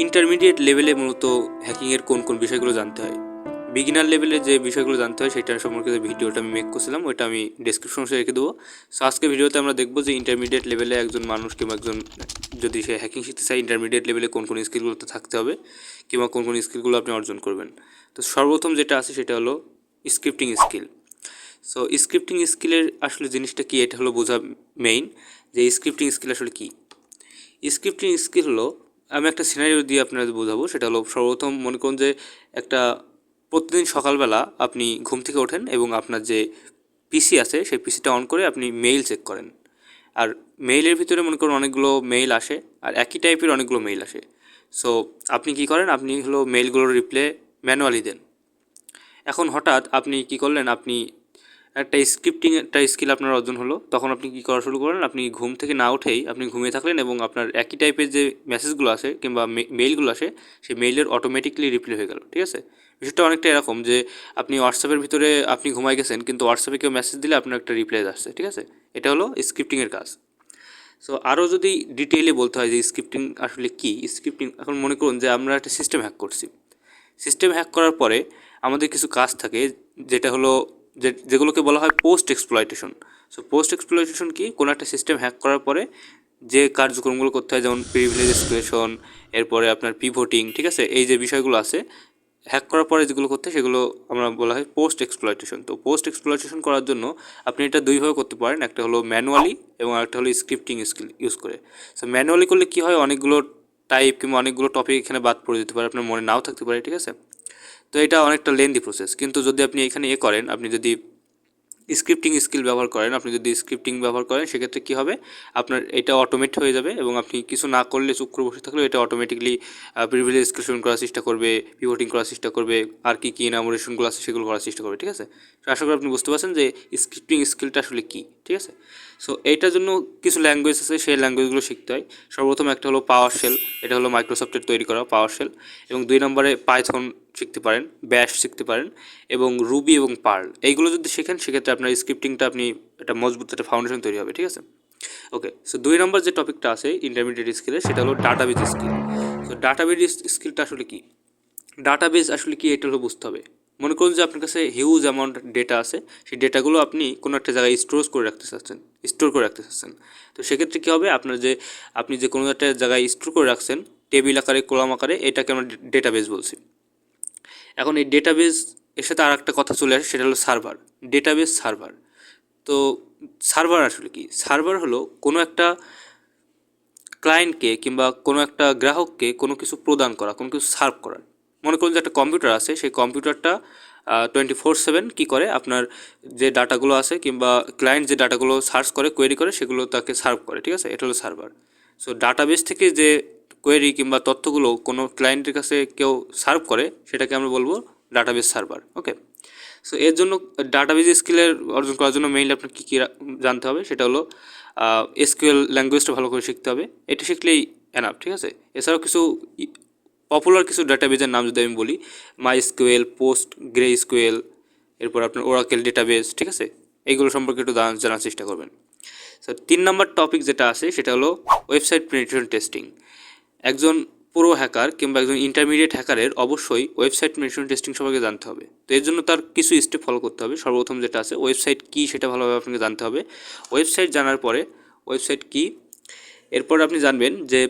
Intermediate লেভেলে মূলত হ্যাকিংয়ের কোন কোন বিষয়গুলো জানতে হয়। বিগিনার লেভেলে যে বিষয়গুলো জানতে হয় সেটার সম্পর্কে যে ভিডিওটা আমি মেক করছিলাম ওইটা আমি ডেসক্রিপশন বক্সে রেখে দেবো। সো আজকে ভিডিওতে আমরা দেখবো যে ইন্টারমিডিয়েট লেভেলে একজন মানুষ কিংবা একজন যদি সে হ্যাকিং শিখতে চায় ইন্টারমিডিয়েট লেভেলে কোন কোন স্কিলগুলোতে থাকতে হবে কিংবা কোন কোন স্কিলগুলো আপনি অর্জন করবেন। তো সর্বপ্রথম যেটা আছে সেটা হলো স্ক্রিপ্টিং স্কিল। সো স্ক্রিপ্টিং স্কিলের আসলে জিনিসটা কী, এটা হলো বোঝা মেইন যে স্ক্রিপ্টিং স্কিল আসলে কী। স্ক্রিপ্টিং স্কিল হলো, আমি একটা সিনারিও দিয়ে আপনাদের বোঝাবো। সেটা হলো সর্বপ্রথম মনে করুন যে একটা প্রতিদিন সকালবেলা আপনি ঘুম থেকে ওঠেন এবং আপনার যে পিসি আছে সেই পিসিটা অন করে আপনি মেইল চেক করেন। আর মেইলের ভিতরে মনে করুন অনেকগুলো মেইল আসে আর একই টাইপের অনেকগুলো মেইল আসে। সো আপনি কি করেন, আপনি হলো মেইলগুলোর রিপ্লে ম্যানুয়ালি দেন। এখন হঠাৎ আপনি কি করলেন, আপনি একটা স্কিল আপনার অর্জন হলো, তখন আপনি কী করা শুরু করেন, আপনি ঘুম থেকে না উঠেই আপনি ঘুমিয়ে থাকলেন এবং আপনার একই টাইপের যে মেসেজগুলো আসে কিংবা মেইলগুলো আসে সেই মেইলের অটোমেটিকলি রিপ্লাই হয়ে গেল। ঠিক আছে, বিষয়টা অনেকটা এরকম যে আপনি হোয়াটসঅ্যাপের ভিতরে আপনি ঘুমাই গেছেন কিন্তু হোয়াটসঅ্যাপে কেউ মেসেজ দিলে আপনার একটা রিপ্লাই আসছে। ঠিক আছে, এটা হলো স্ক্রিপ্টিংয়ের কাজ। সো আরও যদি ডিটেইলে বলতে হয় যে স্ক্রিপ্টিং আসলে কী, স্ক্রিপ্টিং এখন মনে করুন যে আমরা একটা সিস্টেম হ্যাক করছি। সিস্টেম হ্যাক করার পরে আমাদের কিছু কাজ থাকে যেটা হলো যেগুলোকে বলা হয় post exploitation. So post exploitation কি, কোনো একটা সিস্টেম হ্যাক করার পরে যে কার্যক্রমগুলো করতে হয়, যেমন প্রিভিলেজ এক্সপ্রেশন, এরপরে আপনার পিভটিং, ঠিক আছে, এই যে বিষয়গুলো আছে হ্যাক করার পরে যেগুলো করতে হয় সেগুলো আমরা বলা হয় পোস্ট এক্সপ্লয়টেশন। তো পোস্ট এক্সপ্লয়টেশন করার জন্য আপনি এটা দুইভাবে করতে পারেন, একটা হলো ম্যানুয়ালি এবং একটা হলো স্ক্রিপ্টিং স্কিল ইউজ করে। সো ম্যানুয়ালি করলে কী হয়, অনেকগুলো টাইপ কিংবা অনেকগুলো টপিক এখানে বাদ পড়ে যেতে পারে, আপনার মনে নাও থাকতে পারে। ঠিক আছে, তো এটা অনেকটা লেন্দি প্রসেস। কিন্তু যদি আপনি এখানে করেন, আপনি যদি স্ক্রিপ্টিং স্কিল ব্যবহার করেন, আপনি যদি স্ক্রিপ্টিং ব্যবহার করেন সেক্ষেত্রে কী হবে, আপনার এটা অটোমেট হয়ে যাবে এবং আপনি কিছু না করলে চুপ করে বসে থাকলেও এটা অটোমেটিকলি প্রিভিলেজ এক্সক্লুশন করার চেষ্টা করবে, পিভটিং করার চেষ্টা করবে, আর কি ইনামোরেশনগুলো আছে সেগুলো করার চেষ্টা করবে। ঠিক আছে, তো আশা করি আপনি বুঝতে পারছেন যে স্ক্রিপ্টিং স্কিলটা আসলে কী। ঠিক আছে, সো এইটার জন্য কিছু ল্যাঙ্গুয়েজ আছে, সেই ল্যাঙ্গুয়েজগুলো শিখতে হয়। সর্বপ্রথম একটা হলো পাওয়ার শেল, এটা হলো মাইক্রোসফটের তৈরি করা পাওয়ার শেল। এবং 2 নম্বরে পাইথন শিখতে পারেন, ব্যাশ শিখতে পারেন এবং রুবি এবং পার্ল। এইগুলো যদি শেখেন সেক্ষেত্রে আপনার স্ক্রিপ্টিংটা আপনি একটা মজবুত একটা ফাউন্ডেশন তৈরি হবে। ঠিক আছে, ওকে। সো 2 নম্বর যে টপিকটা আছে ইন্টারমিডিয়েট স্কিলের সেটা হলো ডাটাবেজ স্কিল। সো ডাটাবেজ স্কিলটা আসলে কি, ডাটাবেজ আসলে কি এটা হলো বুঝতে হবে। মনে করুন যে আপনার কাছে হিউজ অ্যামাউন্ট ডেটা আছে, সেই ডেটাগুলো আপনি কোনো একটা জায়গায় স্টোর করে রাখতে চাচ্ছেন। তো সেক্ষেত্রে কী হবে, আপনি যে কোনো একটা জায়গায় স্টোর করে রাখছেন টেবিল আকারে, কলাম আকারে, এটাকে আমরা ডেটাবেজ বলছি। এখন এই ডেটাবেজ এর সাথে আর একটা কথা চলে আসে, সেটা হলো সার্ভার, ডেটাবেজ সার্ভার। তো সার্ভার আসলে কি, সার্ভার হলো কোনো একটা ক্লায়েন্টকে কিংবা কোনো একটা গ্রাহককে কোনো কিছু প্রদান করা, কোনো কিছু সার্ভ করা। মনে করুন যে একটা কম্পিউটার আছে, সেই কম্পিউটারটা 24/7 কী করে, আপনার যে ডাটাগুলো আছে কিংবা ক্লায়েন্ট যে ডাটাগুলো সার্চ করে, কোয়েরি করে, সেগুলো তাকে সার্ভ করে। ঠিক আছে, এটা হলো সার্ভার। সো ডাটাবেস থেকে যে কোয়েরি কিংবা তথ্যগুলো কোনো ক্লায়েন্টের কাছে কেউ সার্ভ করে সেটাকে আমরা বলবো ডাটাবেস সার্ভার। ওকে, সো এর জন্য ডাটাবেজ স্কিলের অর্জন করার জন্য মেইনলি আপনার কী কী জানতে হবে, সেটা হলো এসকিউএল ল্যাঙ্গুয়েজটা ভালো করে শিখতে হবে, এটা শিখলেই এনাফ। ঠিক আছে, এছাড়াও কিছু পপুলার কিছু ডাটাবেজের নাম যদি আমি বলি, মাই স্কিউএল, পোস্ট গ্রে স্কিউএল, এরপর আপনার ওরাকেল ডেটাবেজ। ঠিক আছে, এইগুলো সম্পর্কে একটু জানার চেষ্টা করবেন। সো 3 নম্বর টপিক যেটা আছে সেটা হলো ওয়েবসাইট পেনিট্রেশন টেস্টিং। একজন প্রো হ্যাকার কিংবা একজন ইন্টারমিডিয়েট হ্যাকারের অবশ্যই ওয়েবসাইট পেনিট্রেশন টেস্টিং সম্পর্কে জানতে হবে। তো এর জন্য তার কিছু স্টেপ ফলো করতে হবে। সর্বপ্রথম যেটা আছে, ওয়েবসাইট কী সেটা ভালোভাবে আপনাকে জানতে হবে। ওয়েবসাইট জানার পরে ওয়েবসাইট কী, এরপর আপনি জানবেন যে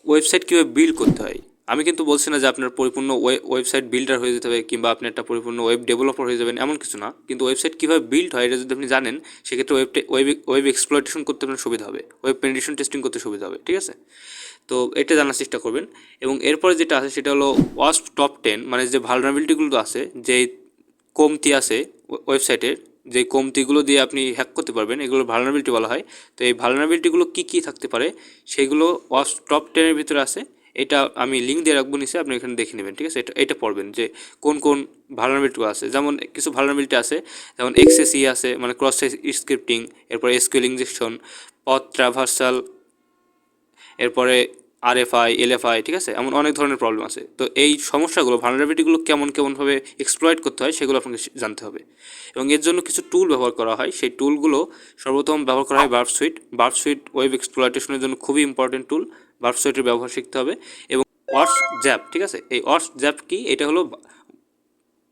ওয়েবসাইট কীভাবে বিল্ড করতে হয়। আমি কিন্তু বলছি না যে আপনার পরিপূর্ণ ওয়েবসাইট বিল্ডার হয়ে যেতে হবে কিংবা আপনি একটা পরিপূর্ণ ওয়েব ডেভেলপার হয়ে যাবেন, এমন কিছু না। কিন্তু ওয়েবসাইট কীভাবে বিল্ড হয় এটা যদি আপনি জানেন সেক্ষেত্রে ওয়েব এক্সপ্লয়টেশন করতে আপনার সুবিধা হবে, ওয়েব পেনিট্রেশন টেস্টিং করতে সুবিধা হবে। ঠিক আছে, তো এটা জানার চেষ্টা করবেন। এবং এরপরে যেটা আছে সেটা হলো ওয়াস্প টপ 10, মানে যে ভালনারেবিলিটিগুলো আছে, যে কমতি আছে ওয়েবসাইটের, যে কমতিগুলো দিয়ে আপনি হ্যাক করতে পারবেন, এগুলো ভালনারেবিলিটি বলা হয়। তো এই ভালনারেবিলিটিগুলো কী কী থাকতে পারে সেগুলো ওয়াস্প টপ 10-এর ভিতরে আছে। এটা আমি লিঙ্ক দিয়ে রাখবো নিচে, আপনি এখানে দেখে নেবেন। ঠিক আছে, এটা পড়বেন যে কোন কোন ভালনারেবিলিটিগুলো আছে। যেমন কিছু ভালনারেবিলিটি আছে, যেমন এক্সএসই আছে, মানে ক্রস সাইট স্ক্রিপ্টিং, এরপর এসকিউএল ইনজেকশন, পথ ট্রাভার্সাল, এরপরে আরএফআই, এলএফআই। ঠিক আছে, এমন অনেক ধরনের প্রবলেম আছে। তো এই সমস্যাগুলো, ভালনারেবিলিটিগুলো কেমনভাবে এক্সপ্লয়েট করতে হয় সেগুলো আপনাকে জানতে হবে। এবং এর জন্য কিছু টুল ব্যবহার করা হয়, সেই টুলগুলো সর্বপ্রথম ব্যবহার করা হয় Burp Suite. Burp Suite web এক্সপ্লয়টেশনের জন্য খুবই ইম্পর্টেন্ট টুল। বার্ব সুইটের ব্যবহার শিখতে হবে এবং অর্স জ্যাপ, ঠিক আছে। এই অর্স জ্যাপ কি, এটা হলো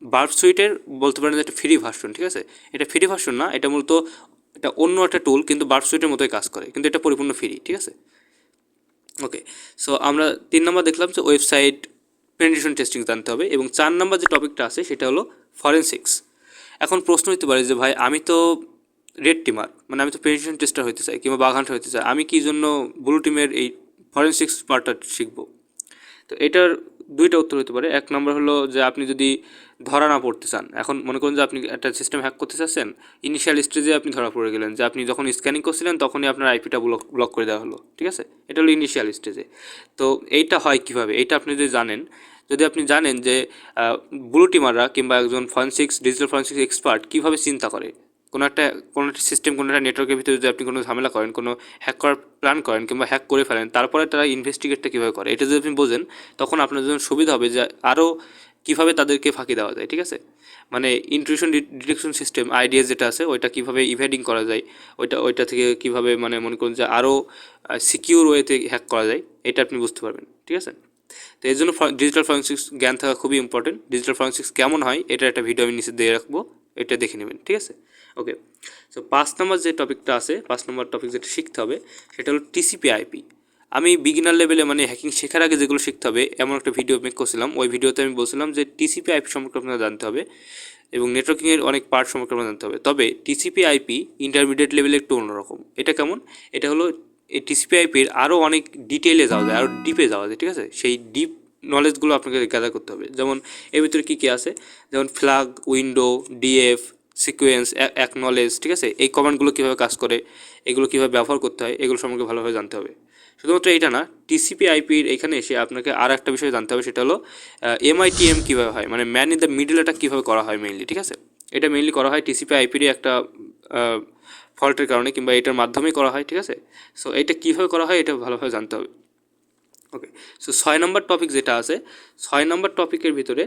বার্ব সুইটের বলতে পারেন যে একটা ফ্রি ভার্সন, ঠিক আছে। এটা ফ্রি ভার্সন না, এটা মূলত এটা অন্য একটা টুল, কিন্তু বার্ব সুইটের মতোই কাজ করে, কিন্তু এটা পরিপূর্ণ ফ্রি, ঠিক আছে। ওকে, সো আমরা 3 নম্বর দেখলাম যে ওয়েবসাইট পেনিট্রেশন টেস্টিং জানতে হবে, এবং 4 নম্বর যে টপিকটা আছে সেটা হলো ফরেনসিক্স। এখন প্রশ্ন হতে পারে যে ভাই আমি তো রেড টিমার, মানে আমি তো পেনিট্রেশন টেস্টার হতে চাই কিংবা বাঘ হান্টার হতে চাই, আমি কি জন্য ব্লু টিমের এই ফরেনসিক্স পার্টটা শিখবো? তো এটার দুইটা উত্তর হতে পারে। 1 নম্বর হলো যে আপনি যদি ধরা না পড়তে চান, এখন মনে করুন যে আপনি একটা সিস্টেম হ্যাক করতে চাচ্ছেন, ইনিশিয়াল স্টেজে আপনি ধরা পড়ে গেলেন, যে আপনি যখন স্ক্যানিং করছিলেন তখনই আপনার আইপিটা ব্লক করে দেওয়া হলো, ঠিক আছে। এটা হলো ইনিশিয়াল স্টেজে। তো এইটা হয় কিভাবে, এইটা আপনি যদি জানেন, যদি আপনি জানেন যে ব্লু টিমাররা কিংবা একজন ফরেনসিক্স ডিজিটাল ফরেনসিক্স এক্সপার্ট কীভাবে চিন্তা করে, কোনো একটা সিস্টেম, কোনো একটা নেটওয়ার্কের ভিতরে যদি আপনি কোনো ঝামেলা করেন, কোনো হ্যাক করার প্ল্যান করেন কিংবা হ্যাক করে ফেলেন, তারপরে তারা ইনভেস্টিগেটটা কীভাবে করে, এটা যদি আপনি বোঝেন, তখন আপনার জন্য সুবিধা হবে যে আরও কীভাবে তাদেরকে ফাঁকি দেওয়া যায়, ঠিক আছে। মানে ইন্ট্রুশন ডিটেকশন সিস্টেম আইডিয়া যেটা আছে, ওইটা কীভাবে ইভেডিং করা যায়, ওইটা থেকে কীভাবে মানে মনে করুন যে আরও সিকিউর ওয়েতে হ্যাক করা যায়, এটা আপনি বুঝতে পারবেন, ঠিক আছে। তো এই জন্য ডিজিটাল ফরেনসিক্স জ্ঞান থাকা খুবই ইম্পর্টেন্ট। ডিজিটাল ফরেনসিক্স কেমন হয় এটার একটা ভিডিও আমি নিচে দিয়ে রাখবো, এটা দেখে নেবেন, ঠিক আছে। ওকে, সো 5 নম্বর যে টপিকটা আছে, 5 নম্বর টপিক যেটা শিখতে হবে সেটা হলো টিসিপি আইপি। আমি বিগিনার লেভেলে মানে হ্যাকিং শেখার আগে যেগুলো শিখতে হবে এমন একটা ভিডিও মেক করছিলাম, ওই ভিডিওতে আমি বলছিলাম যে টিসিপি আইপি সম্পর্কে আপনারা জানতে হবে এবং নেটওয়ার্কিংয়ের অনেক পার্ট সম্পর্কে আপনারা জানতে হবে। তবে টিসিপি আইপি ইন্টারমিডিয়েট লেভেলে একটু অন্যরকম। এটা কেমন, এটা হলো এই টিসিপি আইপির আরও অনেক ডিটেলে যাওয়া যায়, আরও ডিপে যাওয়া যায়, ঠিক আছে। সেই ডিপ নলেজগুলো আপনাকে গ্যাদার করতে হবে। যেমন এর ভিতরে কী কী আছে, যেমন flag, window, DF, sequence, acknowledge, ঠিক আছে। এই কমান্ডগুলো কীভাবে কাজ করে, এগুলো কীভাবে ব্যবহার করতে হয়, এগুলো সম্পর্কে ভালোভাবে জানতে হবে। শুধুমাত্র এইটা না, টিসিপি আইপির এখানে এসে আপনাকে আর একটা বিষয় জানতে হবে, সেটা হলো এমআইটিএম কীভাবে হয়, মানে ম্যান ইন দ্য মিডল এটা কীভাবে করা হয় মেইনলি, ঠিক আছে। এটা মেইনলি করা হয় টিসিপি আইপিরই একটা ফল্টের কারণে কিংবা এটার মাধ্যমেই করা হয়, ঠিক আছে। সো এটা কীভাবে করা হয় এটা ভালোভাবে জানতে হবে। ওকে, সো 6 নম্বর টপিক যেটা আছে, 6 নম্বর টপিকের ভিতরে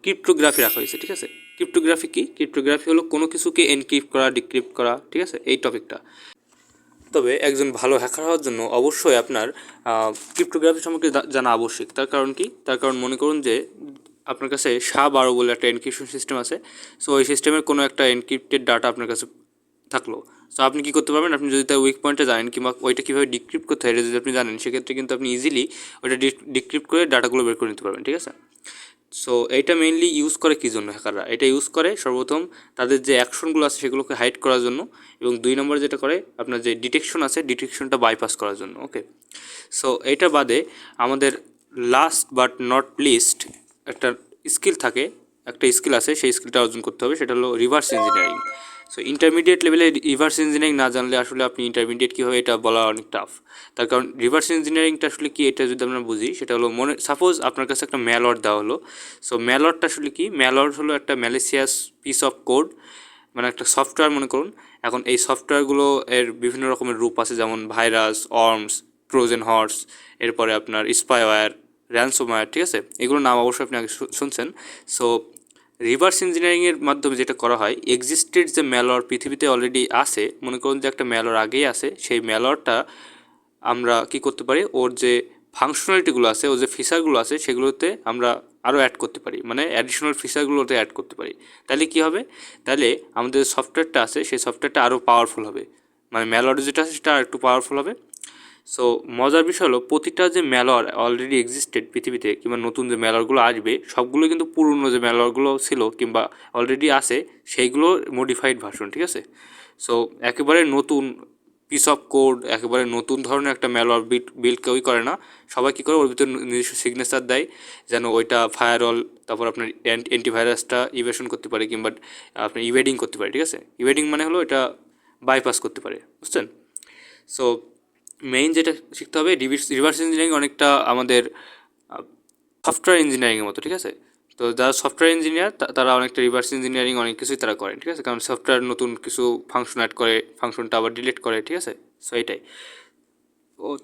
ক্রিপ্টোগ্রাফি রাখা হয়েছে, ঠিক আছে। ক্রিপ্টোগ্রাফি কি, ক্রিপ্টোগ্রাফি হলো কোনো কিছুকে এনক্রিপ্ট করা, ডিক্রিপ্ট করা, ঠিক আছে, এই টপিকটা। তবে একজন ভালো হ্যাকার হওয়ার জন্য অবশ্যই আপনার ক্রিপ্টোগ্রাফি সম্পর্কে জানা আবশ্যক। তার কারণ কি, তার কারণ মনে করুন যে আপনার কাছে SHA-12 বলে একটা এনক্রিপশন সিস্টেম আছে। সো ওই সিস্টেমের কোনো একটা এনক্রিপ্টেড ডাটা আপনার কাছে থাকলো, সো আপনি কী করতে পারবেন, আপনি যদি তার উইক পয়েন্টে জানেন কিংবা ওইটা কীভাবে ডিক্রিপ্ট করতে হয় এটা যদি আপনি জানেন, সেক্ষেত্রে কিন্তু আপনি ইজিলি ওইটা ডিক্রিপ্ট করে ডাটাগুলো বের করে নিতে পারবেন, ঠিক আছে। সো এইটা মেইনলি ইউজ করে কী জন্য হ্যাকাররা, এটা ইউজ করে সর্বপ্রথম তাদের যে অ্যাকশনগুলো আছে সেগুলোকে হাইড করার জন্য, এবং 2 নম্বর যেটা করে আপনার যে ডিটেকশন আছে ডিটেকশনটা বাইপাস করার জন্য। ওকে, সো এটা বাদে আমাদের লাস্ট বাট নট লিস্ট একটা স্কিল থাকে, একটা স্কিল আছে, সেই স্কিলটা অর্জন করতে হবে, সেটা হলো রিভার্স ইঞ্জিনিয়ারিং। সো ইন্টারমিডিয়েট লেভেলে রিভার্স ইঞ্জিনিয়ারিং না জানলে আসলে আপনি ইন্টারমিডিয়েট কী হবে এটা বলা অনেক টাফ। তার কারণ রিভার্স ইঞ্জিনিয়ারিংটা আসলে কি, এটা যদি আমরা বুঝি, সেটা হলো সাপোজ আপনার কাছে একটা ম্যালওয়্যার দেওয়া হলো। সো ম্যালওয়্যারটা আসলে কি, ম্যালওয়্যার হলো একটা ম্যালিসিয়াস পিস অফ কোড, মানে একটা সফটওয়্যার মনে করুন। এখন এই সফটওয়্যারগুলো এর বিভিন্ন রকমের রূপ আছে, যেমন ভাইরাস, অর্মস, ট্রোজেন হর্স, এরপরে আপনার স্পাইওয়্যার, র্যানসোমওয়্যার, ঠিক আছে। এগুলোর নাম অবশ্যই আপনি আগে শুনছেন। সো রিভার্স ইঞ্জিনিয়ারিংয়ের মাধ্যমে যেটা করা হয়, এক্সিস্টেড যে ম্যালওয়্যার পৃথিবীতে অলরেডি আছে, মনে করুন যে একটা ম্যালওয়্যার আগেই আছে, সেই ম্যালওয়্যারটা আমরা কি করতে পারি, ওর যে ফাংশনালিটিগুলো আছে, ওর যে ফিচারগুলো আছে, সেগুলোতে আমরা আরও অ্যাড করতে পারি, মানে অ্যাডিশনাল ফিচারগুলোতে অ্যাড করতে পারি। তাহলে কী হবে, তাহলে আমাদের সফটওয়্যারটা আছে সেই সফটওয়্যারটা আরও পাওয়ারফুল হবে, মানে ম্যালওয়্যার যেটা আছে সেটা আর একটু পাওয়ারফুল হবে। সো মজার বিষয় হলো প্রতিটা যে ম্যালওয়্যার অলরেডি এক্সিস্টেড পৃথিবীতে কিংবা নতুন যে ম্যালওয়্যারগুলো আসবে, সবগুলো কিন্তু পুরনো যে ম্যালওয়্যারগুলো ছিল কিংবা অলরেডি আছে সেইগুলোর মডিফাইড ভার্সন, ঠিক আছে। সো একেবারে নতুন পিস অফ কোড, একেবারে নতুন ধরনের একটা ম্যালওয়্যার বিল্ড কেউই করে না। সবাই কী করে, ওর ভিতরে নিজস্ব সিগনেচার দেয় যেন ওইটা ফায়ারওয়াল, তারপর আপনার অ্যান্টিভাইরাসটা ইভেশন করতে পারে কিংবা আপনার ইভেডিং করতে পারে, ঠিক আছে। ইভেডিং মানে হলো এটা বাইপাস করতে পারে, বুঝছেন। সো মেইন যেটা শিখতে হবে, রিভার্স ইঞ্জিনিয়ারিং অনেকটা আমাদের সফটওয়্যার ইঞ্জিনিয়ারিংয়ের মতো, ঠিক আছে। তো যারা সফটওয়্যার ইঞ্জিনিয়ার তারা অনেকটা রিভার্স ইঞ্জিনিয়ারিং অনেক কিছুই তারা করেন, ঠিক আছে, কারণ সফটওয়্যার নতুন কিছু ফাংশন অ্যাড করে, ফাংশনটা আবার ডিলিট করে, ঠিক আছে। সো এটাই।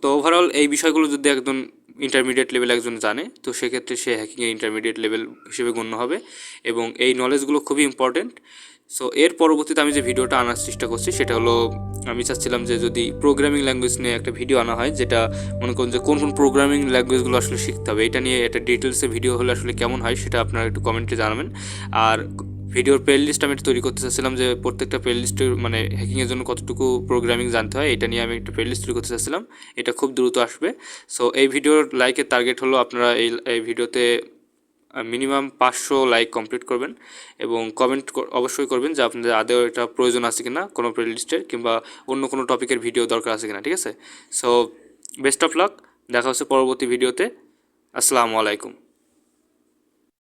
তো ওভারঅল এই বিষয়গুলো যদি একজন ইন্টারমিডিয়েট লেভেল একজন জানে, তো সেক্ষেত্রে সে হ্যাকিংয়ের ইন্টারমিডিয়েট লেভেল হিসেবে গণ্য হবে, এবং এই নলেজগুলো খুবই ইম্পর্টেন্ট। সো এর পরবর্তীতে আমি যে ভিডিওটা আনার চেষ্টা করছি সেটা হলো, আমি চাচ্ছিলাম যে যদি প্রোগ্রামিং ল্যাঙ্গুয়েজ নিয়ে একটা ভিডিও আনা হয়, যেটা মনে করুন যে কোন কোন প্রোগ্রামিং ল্যাঙ্গুয়েজগুলো আসলে শিখতে হবে, এটা নিয়ে একটা ডিটেলসে ভিডিও হলে আসলে কেমন হয় সেটা আপনারা একটু কমেন্টে জানাবেন। আর ভিডিওর প্লে লিস্ট আমি তৈরি করতে চাচ্ছিলাম যে প্রত্যেকটা প্লে লিস্টের মানে হ্যাকিংয়ের জন্য কতটুকু প্রোগ্রামিং জানতে হয়, এটা নিয়ে আমি একটা প্লে লিস্ট তৈরি করতে চাচ্ছিলাম। এটা খুব দ্রুত আসবে। সো এই ভিডিওর লাইকের টার্গেট হলো আপনারা এই ভিডিওতে মিনিমাম 500 লাইক কমপ্লিট করবেন, এবং কমেন্ট অবশ্যই করবেন যে আপনাদের আদৌ এটা প্রয়োজন আছে কিনা কোনো প্লে লিস্টের, কিংবা অন্য কোনো টপিকের ভিডিও দরকার আছে কিনা, ঠিক আছে? সো বেস্ট অফ লাক, দেখা হচ্ছে পরবর্তী ভিডিওতে। আসসালামু আলাইকুম।